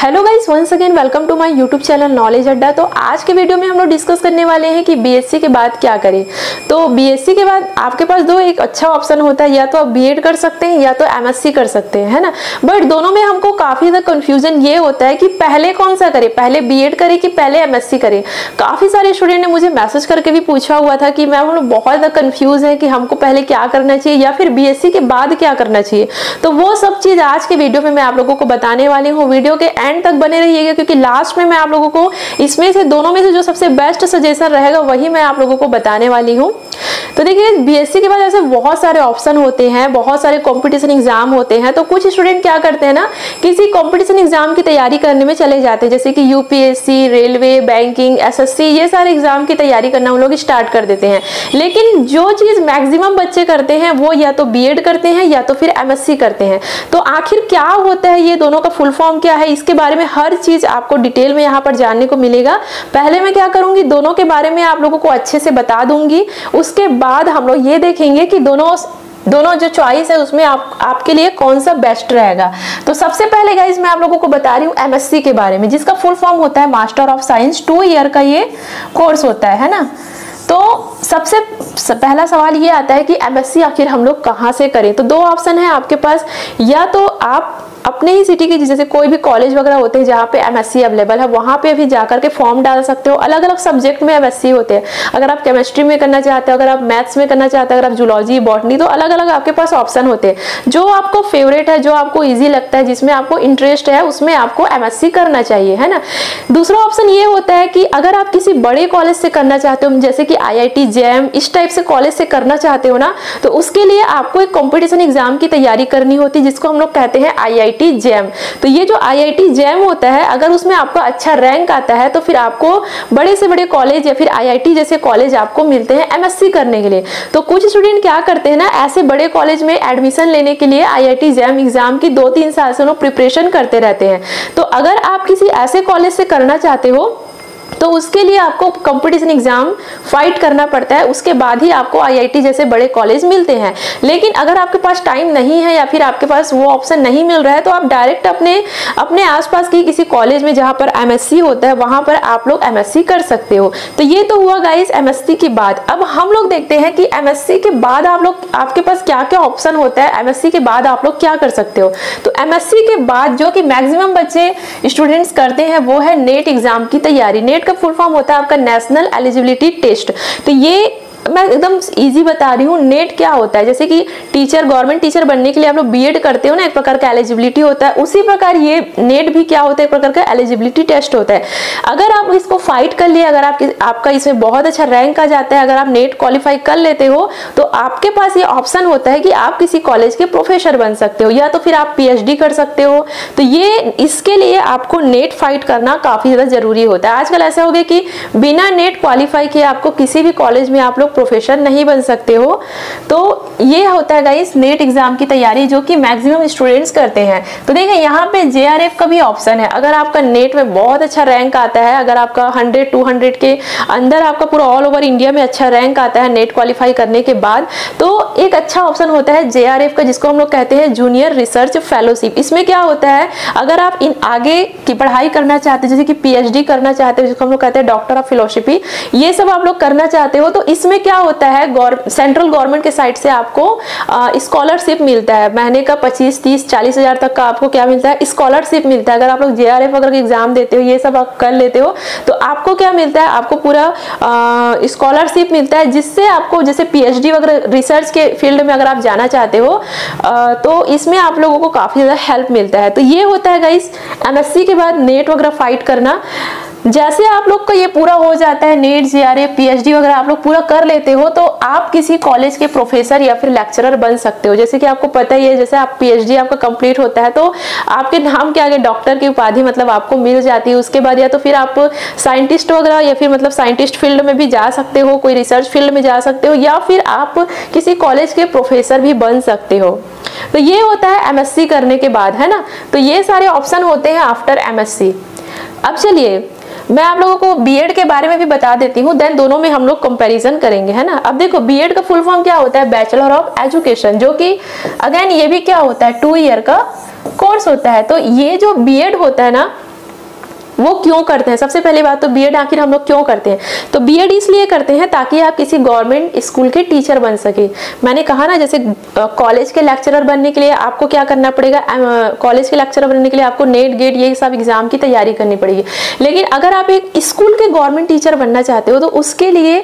Hello guys, once again welcome to my YouTube channel Knowledge Adda. तो आज के video में हम लोग डिस्कस करने वाले हैं कि बीएससी के बाद क्या करें। तो बीएससी के बाद आपके पास एक अच्छा ऑप्शन होता है, या तो आप बीएड कर सकते हैं या तो एमएससी कर सकते हैं, है ना। बट दोनों में हमको काफी ज्यादा कंफ्यूजन ये होता है कि पहले कौन सा करें, पहले बीएड करें कि पहले एमएससी करें। काफी सारे स्टूडेंट ने मुझे मैसेज करके भी पूछा हुआ था कि मैम हम लोग बहुत ज्यादा कंफ्यूज है कि हमको पहले क्या करना चाहिए या फिर बीएससी के बाद क्या करना चाहिए। तो वो सब चीज आज के वीडियो में मैं आप लोगों को बताने वाली हूँ। वीडियो के एंड तक बने रहिएगा, क्योंकि लास्ट में मैं आप लोगों को इसमें से दोनों में से जो सबसे बेस्ट सजेशन रहेगा वही मैं आप लोगों को बताने वाली हूँ। तो देखिए, बीएससी के बाद ऐसे बहुत सारे ऑप्शन होते हैं, बहुत सारे कंपटीशन एग्जाम होते हैं। तो कुछ स्टूडेंट क्या करते हैं ना, किसी कंपटीशन एग्जाम की तैयारी करने में चले जाते हैं, जैसे कि यूपीएससी, रेलवे, बैंकिंग, एसएससी, ये सारे एग्जाम की तैयारी करना उन लोग स्टार्ट कर देते हैं। लेकिन जो चीज मैक्सिमम बच्चे करते हैं वो या तो बीएड करते हैं या तो फिर एमएससी करते हैं। तो आखिर क्या होता है, ये दोनों का फुल फॉर्म क्या है, इसके बारे में हर चीज आपको डिटेल में यहाँ पर जानने को मिलेगा। पहले मैं क्या करूंगी, दोनों के बारे में आप लोगों को अच्छे से बता दूंगी। उसके बाद हम लोग ये देखेंगे कि दोनों जो चॉइस है उसमें आपके लिए कौन सा बेस्ट रहेगा। तो सबसे पहले गाइस मैं आप लोगों को बता रही हूँ एमएससी के बारे में, जिसका फुल फॉर्म होता है मास्टर ऑफ साइंस। 2 ईयर का ये कोर्स होता है ना। तो सबसे पहला सवाल ये आता है कि एमएससी आखिर हम लोग कहाँ से करें। तो 2 ऑप्शन है आपके पास, या तो आप अपने ही सिटी की, जैसे कोई भी कॉलेज वगैरह होते हैं जहाँ पे एमएससी अवेलेबल है, वहाँ पे भी जाकर के फॉर्म डाल सकते हो। अलग अलग सब्जेक्ट में एमएससी होते हैं। अगर आप केमिस्ट्री में करना चाहते हो, अगर आप मैथ्स में करना चाहते हो, अगर आप जूलॉजी, बॉटनी, तो अलग अलग आपके पास ऑप्शन होते हैं। जो आपको फेवरेट है, जो आपको ईजी लगता है, जिसमें आपको इंटरेस्ट है, उसमें आपको एमएससी करना चाहिए, है ना। दूसरा ऑप्शन ये होता है कि अगर आप किसी बड़े कॉलेज से करना चाहते हो, जैसे कि आईआईटी, जेएम, इस टाइप से कॉलेज से करना चाहते हो ना, तो उसके लिए आपको एक कॉम्पिटिशन एग्जाम की तैयारी करनी होती है, जिसको हम लोग कहते हैं आईआईटी जेएम। तो ये जो आईआईटी जेएम होता है, अगर उसमें आपका अच्छा रैंक आता है तो फिर आपको बड़े से बड़े कॉलेज या फिर आईआईटी जैसे कॉलेज आपको मिलते हैं एमएससी करने के लिए। तो कुछ स्टूडेंट क्या करते हैं ना, ऐसे बड़े कॉलेज में एडमिशन लेने के लिए आईआईटी जेएम एग्जाम की 2-3 साल से लोग प्रिपरेशन करते रहते हैं। तो अगर आप किसी ऐसे कॉलेज से करना चाहते हो तो उसके लिए आपको कंपटीशन एग्जाम फाइट करना पड़ता है, उसके बाद ही आपको आईआईटी जैसे बड़े कॉलेज मिलते हैं। लेकिन अगर आपके पास टाइम नहीं है या फिर आपके पास वो ऑप्शन नहीं मिल रहा है, तो आप डायरेक्ट अपने आसपास की किसी कॉलेज में जहां पर एमएससी होता है वहां पर आप लोग एमएससी कर सकते हो। तो ये तो हुआ गाइस एमएससी के बाद। अब हम लोग देखते हैं कि एमएससी के बाद आपके पास क्या क्या ऑप्शन होता है, एमएससी के बाद आप लोग क्या कर सकते हो। तो एमएससी के बाद जो कि मैक्सिमम बच्चे स्टूडेंट्स करते हैं वो है नेट एग्जाम की तैयारी। नेट का फुल फॉर्म होता है आपका नेशनल एलिजिबिलिटी टेस्ट। तो ये मैं एकदम इजी बता रही हूँ। नेट क्या होता है, जैसे कि टीचर, गवर्नमेंट टीचर बनने के लिए आप लोग बीएड करते हो ना, एक प्रकार का एलिजिबिलिटी होता है, उसी प्रकार ये नेट भी क्या होता है, एक प्रकार का एलिजिबिलिटी टेस्ट होता है। अगर आप इसको फाइट कर लिए, अगर आपका इसमें बहुत अच्छा रैंक आ जाता है, अगर आप नेट क्वालिफाई कर लेते हो, तो आपके पास ये ऑप्शन होता है कि आप किसी कॉलेज के प्रोफेसर बन सकते हो, या तो फिर आप पीएचडी कर सकते हो। तो ये इसके लिए आपको नेट फाइट करना काफी ज्यादा जरूरी होता है। आजकल ऐसा हो गया कि बिना नेट क्वालिफाई किए आपको किसी भी कॉलेज में आप लोग प्रोफेसर नहीं बन सकते हो। तो ये होता है गाइस नेट एग्जाम की तैयारी, जो कि मैक्सिमम स्टूडेंट्स करते हैं। तो देखिए, यहाँ पे जेआरएफ का भी ऑप्शन है। अगर आपका नेट में बहुत अच्छा रैंक आता है, अगर आपका 100-200 के अंदर आपका पूरा ऑल ओवर इंडिया में अच्छा रैंक आता है नेट क्वालिफाई करने के बाद, तो एक अच्छा ऑप्शन होता है जेआरएफ का, जिसको हम लोग कहते हैं जूनियर रिसर्च फेलोशिप। इसमें क्या होता है, अगर आप आगे की पढ़ाई करना चाहते हैं, जैसे कि पीएचडी करना चाहते हैं, जिसको हम लोग कहते हैं डॉक्टर ऑफ फिलोसफी, ये सब आप लोग करना चाहते हो, तो इसमें क्या होता है, सेंट्रल गवर्नमेंट के साइड से आपको स्कॉलरशिप मिलता है। महीने का 25-30-40 हजार तक का आपको क्या मिलता है, स्कॉलरशिप मिलता है। अगर आप लोग जेआरएफ अगर एग्जाम देते हो, ये सब आप कर लेते हो, तो आपको क्या मिलता है, आपको पूरा स्कॉलरशिप मिलता है, जिससे आपको जैसे पीएचडी वगैरह रिसर्च के फील्ड में अगर आप जाना चाहते हो, तो इसमें आप लोगों को काफी ज्यादा हेल्प मिलता है। तो ये होता है गाइस एमएससी के बाद नेट वगैरह फाइट करना। जैसे आप लोग का ये पूरा हो जाता है, नेट, जेआरएफ, पीएचडी वगैरह आप लोग पूरा कर लेते हो, तो आप किसी कॉलेज के प्रोफेसर या फिर लेक्चरर बन सकते हो। जैसे कि आपको पता ही है, जैसे आप पीएचडी आपका कंप्लीट होता है तो आपके नाम के आगे डॉक्टर की उपाधि मतलब आपको मिल जाती है। उसके बाद या तो फिर आप साइंटिस्ट वगैरह या फिर मतलब साइंटिस्ट फील्ड में भी जा सकते हो, कोई रिसर्च फील्ड में जा सकते हो, या फिर आप किसी कॉलेज के प्रोफेसर भी बन सकते हो। तो ये होता है एमएससी करने के बाद, है ना। तो ये सारे ऑप्शन होते हैं आफ्टर एमएससी। अब चलिए मैं आप लोगों को बीएड के बारे में भी बता देती हूँ, देन दोनों में हम लोग कंपैरिजन करेंगे, है ना। अब देखो, बीएड का फुल फॉर्म क्या होता है, बैचलर ऑफ एजुकेशन, जो कि अगेन ये भी क्या होता है, 2 ईयर का कोर्स होता है। तो ये जो बीएड होता है ना, वो क्यों करते हैं? सबसे पहली बात तो बीएड आखिर हम लोग क्यों करते हैं? तो बीएड इसलिए करते हैं ताकि आप किसी गवर्नमेंट स्कूल के टीचर बन सके। मैंने कहा ना, जैसे कॉलेज के लेक्चरर बनने के लिए आपको क्या करना पड़ेगा, कॉलेज के लेक्चरर बनने के लिए आपको नेट गेट ये सब एग्जाम की तैयारी करनी पड़ेगी। लेकिन अगर आप एक स्कूल के गवर्नमेंट टीचर बनना चाहते हो तो उसके लिए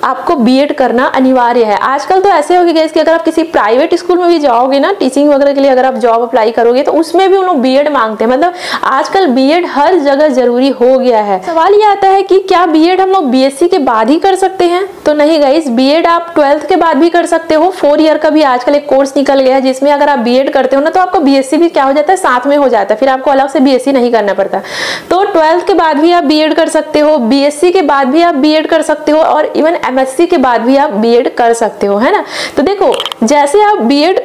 आपको बीएड करना अनिवार्य है। आजकल तो ऐसे हो गया कि अगर आप किसी प्राइवेट स्कूल में भी जाओगे ना, टीचिंग वगैरह के लिए अगर आप जॉब अप्लाई करोगे तो उसमें भी उन लोग बीएड मांगते हैं। मतलब आजकल बीएड हर जगह जरूरी हो गया है। सवाल ये आता है कि क्या बीएड हम लोग बीएससी के बाद ही कर सकते हैं? तो नहीं गाइस, बीएड आप 12th के बाद भी कर सकते हो। 4 ईयर का भी आजकल एक कोर्स निकल गया है जिसमें अगर आप बीएड करते हो ना तो आपको बीएससी भी क्या हो जाता है, साथ में हो जाता है। फिर आपको अलग से बीएससी नहीं करना पड़ता। तो 12th के बाद भी आप बीएड कर सकते हो, बीएससी के बाद भी आप बीएड कर सकते हो और इवन एमएससी के बाद भी आप बीएड कर सकते हो, है ना। तो देखो, जैसे आप बीएड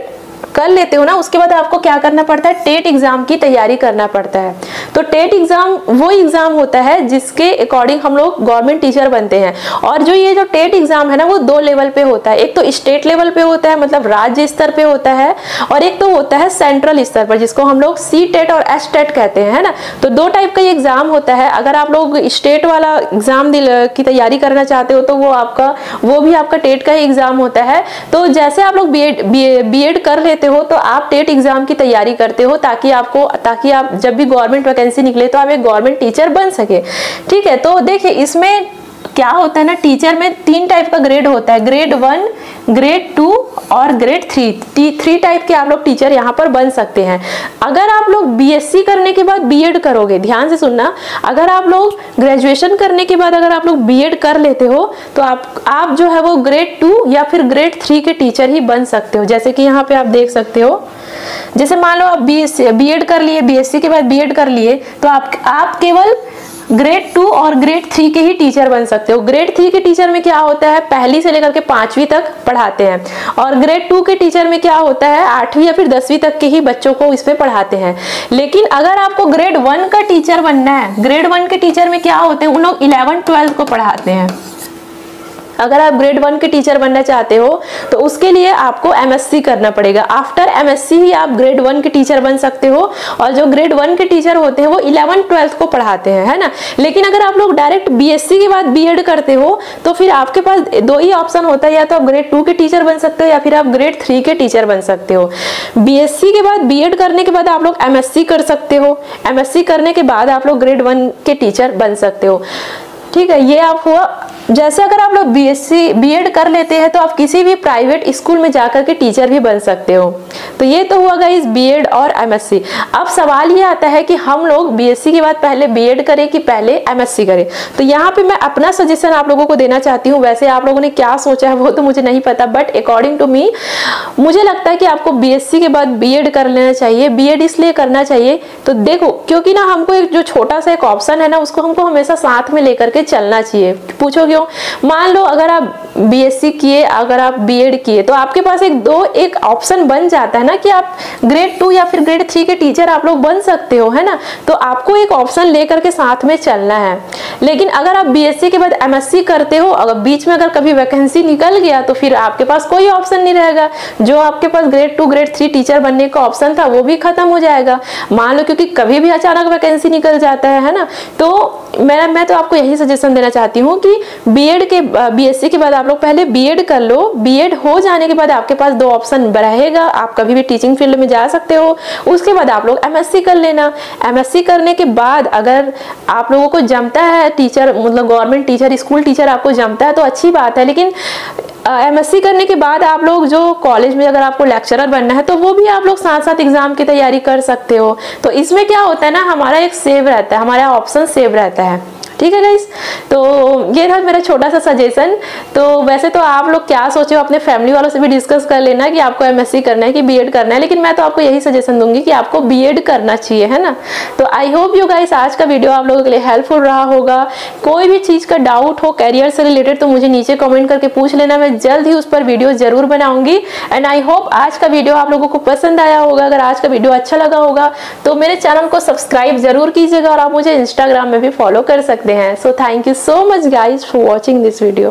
कर लेते हो ना, उसके बाद आपको क्या करना पड़ता है, टेट एग्जाम की तैयारी करना पड़ता है। तो टेट एग्जाम वो एग्जाम होता है जिसके अकॉर्डिंग हम लोग गवर्नमेंट टीचर बनते हैं। और जो ये जो टेट एग्जाम है ना, वो 2 लेवल पे होता है। एक तो स्टेट लेवल पे होता है, मतलब राज्य स्तर पे होता है, और एक तो होता है सेंट्रल स्तर पर, जिसको हम लोग सी टेट और एस टेट कहते हैं, है ना। तो 2 टाइप का ये एग्जाम होता है। अगर आप लोग स्टेट वाला एग्जाम की तैयारी करना चाहते हो तो वो भी आपका टेट का ही एग्जाम होता है। तो जैसे आप लोग बीएड कर लेते हो तो आप टेट एग्जाम की तैयारी करते हो ताकि आप जब भी गवर्नमेंट वैकेंसी निकले तो आप एक गवर्नमेंट टीचर बन सके। ठीक है, तो देखिए इसमें क्या होता है ना, टीचर में 3 टाइप का ग्रेड होता है, ग्रेड 1, ग्रेड 2 और ग्रेड 3 टाइप के आप लोग टीचर यहाँ पर बन सकते हैं। अगर आप लोग बीएससी करने के बाद बीएड करोगे, ध्यान से सुनना, अगर आप लोग ग्रेजुएशन करने के बाद अगर आप लोग बीएड कर लेते हो तो आप जो है वो ग्रेड 2 या फिर ग्रेड 3 के टीचर ही बन सकते हो। जैसे कि यहाँ पे आप देख सकते हो, जैसे मान लो आप बीएड कर लिए, बीएससी के बाद बीएड कर लिए, तो आप केवल ग्रेड 2 और ग्रेड 3 के ही टीचर बन सकते हो। ग्रेड 3 के टीचर में क्या होता है, पहली से लेकर के 5वीं तक पढ़ाते हैं, और ग्रेड 2 के टीचर में क्या होता है, 8वीं या फिर 10वीं तक के ही बच्चों को इसमें पढ़ाते हैं। लेकिन अगर आपको ग्रेड 1 का टीचर बनना है, ग्रेड 1 के टीचर में क्या होते हैं, उन लोग 11-12 को पढ़ाते हैं। अगर आप ग्रेड 1 के टीचर बनना चाहते हो तो उसके लिए आपको एमएससी करना पड़ेगा। आफ्टर एमएससी ही आप ग्रेड 1 के टीचर बन सकते हो, और जो ग्रेड 1 के टीचर होते हैं वो 11-12 को पढ़ाते हैं, है ना। लेकिन अगर आप लोग डायरेक्ट बीएससी के बाद बीएड करते हो तो फिर आपके पास 2 ही ऑप्शन होता है, या तो आप ग्रेड 2 के टीचर बन सकते हो या फिर आप ग्रेड 3 के टीचर बन सकते हो। बीएससी के बाद बीएड करने के बाद आप लोग एमएससी कर सकते हो, एमएससी करने के बाद आप लोग ग्रेड 1 के टीचर बन सकते हो। ठीक है, ये आप हुआ। जैसे अगर आप लोग बीएड कर लेते हैं तो आप किसी भी प्राइवेट स्कूल में जाकर के टीचर भी बन सकते हो। तो ये तो हुआ गाइस बीएड और एमएससी। अब सवाल ये आता है कि हम लोग बीएससी के बाद पहले बीएड करें कि पहले एमएससी करें। तो यहाँ पे मैं अपना सजेशन आप लोगों को देना चाहती हूँ। वैसे आप लोगों ने क्या सोचा है वो तो मुझे नहीं पता, बट अकॉर्डिंग टू मी मुझे लगता है कि आपको बीएससी के बाद बीएड कर लेना चाहिए। बीएड इसलिए करना चाहिए, तो देखो, क्योंकि ना हमको एक जो छोटा सा एक ऑप्शन है ना, उसको हमको हमेशा साथ में लेकर के चलना चाहिए। पूछो क्यों? मान लो अगर आप बीएससी किए, अगर आप बीएड किए, तो आपके पास एक ऑप्शन बन जाता है ना कि आप ग्रेड 2 या फिर ग्रेड 3 के टीचर आप लोग बन सकते हो, है ना। तो आपको एक ऑप्शन लेकर के साथ में चलना है। लेकिन अगर आप बीएससी के बाद एमएससी करते हो, अगर बीच में अगर कभी वैकेंसी निकल गया तो फिर आपके पास कोई ऑप्शन नहीं रहेगा। जो आपके पास ग्रेड 2 ग्रेड 3 टीचर बनने का ऑप्शन था वो भी खत्म हो जाएगा, मान लो, क्योंकि कभी भी अचानक वैकेंसी निकल जाता है ना। तो मैं तो आपको यही सजेशन देना चाहती हूँ कि बीएससी के बाद आप लोग पहले बीएड कर लो। बीएड हो जाने के बाद आपके पास 2 ऑप्शन रहेगा, आप कभी भी टीचिंग फील्ड में जा सकते हो। उसके बाद आप लोग एमएससी कर लेना। एमएससी करने के बाद अगर आप लोगों को जमता है टीचर, मतलब गवर्नमेंट टीचर, स्कूल टीचर आपको जमता है तो अच्छी बात है। लेकिन एमएससी करने के बाद आप लोग जो कॉलेज में अगर आपको लेक्चरर बनना है तो वो भी आप लोग साथ साथ एग्जाम की तैयारी कर सकते हो। तो इसमें क्या होता है ना, हमारा एक सेव रहता है, हमारा ऑप्शन सेव रहता है। ठीक है गाइस, तो ये था मेरा छोटा सा सजेशन। तो वैसे तो आप लोग क्या सोचे हो, अपने फैमिली वालों से भी डिस्कस कर लेना कि आपको एमएससी करना है कि बीएड करना है। लेकिन मैं तो आपको यही सजेशन दूंगी कि आपको बीएड करना चाहिए, है ना। तो आई होप यू गाइस आज का वीडियो आप लोगों के लिए हेल्पफुल रहा होगा। कोई भी चीज का डाउट हो कैरियर से रिलेटेड तो मुझे नीचे कमेंट करके पूछ लेना, मैं जल्द ही उस पर वीडियो जरूर बनाऊंगी। एंड आई होप आज का वीडियो आप लोगों को पसंद आया होगा। अगर आज का वीडियो अच्छा लगा होगा तो मेरे चैनल को सब्सक्राइब जरूर कीजिएगा, और आप मुझे इंस्टाग्राम में भी फॉलो कर सकते हैं। So thank you so much guys for watching this video.